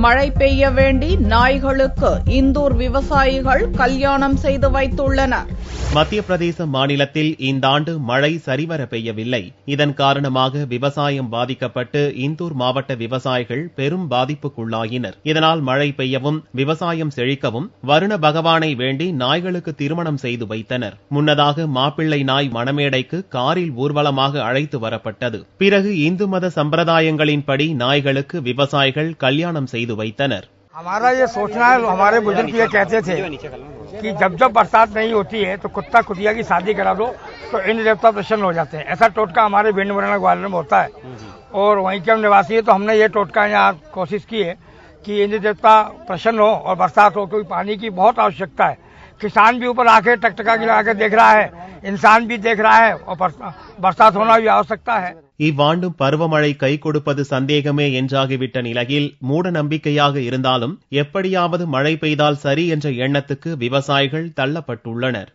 மழை பெய்ய வேண்டி நாய்களுக்கு இந்தூர் விவசாயிகள் கல்யாணம் செய்து வைத்துள்ளனர். மத்திய பிரதேச மாநிலத்தில் இந்த ஆண்டு மழை சரிவர பெய்யவில்லை. இதன் காரணமாக விவசாயம் பாதிக்கப்பட்டு இந்தூர் மாவட்ட விவசாயிகள் பெரும் பாதிப்புக்குள்ளாயினர். இதனால் மழை பெய்யவும் விவசாயம் செழிக்கவும் வருண பகவானை வேண்டி நாய்களுக்கு திருமணம் செய்து வைத்தனர். முன்னதாக மாப்பிள்ளை நாய் மணமேடைக்கு காரில் ஊர்வலமாக அழைத்து வரப்பட்டது. பிறகு இந்து மத சம்பிரதாயங்களின்படி நாய்களுக்கு விவசாயிகள் கல்யாணம் செய்து வைத்தனர். हमारा ये सोचना है, हमारे बुजुर्ग ये कहते थे कि जब जब बरसात नहीं होती है तो कुत्ता कुतिया की शादी करा दो तो इंद्र देवता प्रसन्न हो जाते हैं। ऐसा टोटका हमारे भिंड मुरैना ग्वालियर में होता है और वहीं के हम निवासी है, तो हमने ये टोटका यहाँ कोशिश की है कि इंद्र देवता प्रसन्न हो और बरसात हो, क्योंकि पानी की बहुत आवश्यकता है। किसान भी ऊपर आके टकटका गिरा के देख रहा है, इंसान भी देख रहा है और बरसात होना भी आवश्यकता है. இவ்வாண்டும் பருவமழை கை கொடுப்பது சந்தேகமே என்றாகிவிட்ட நிலையில் மூட நம்பிக்கையாக இருந்தாலும் எப்படியாவது மழை பெய்தால் சரி என்ற எண்ணத்துக்கு விவசாயிகள் தள்ளப்பட்டுள்ளனர்.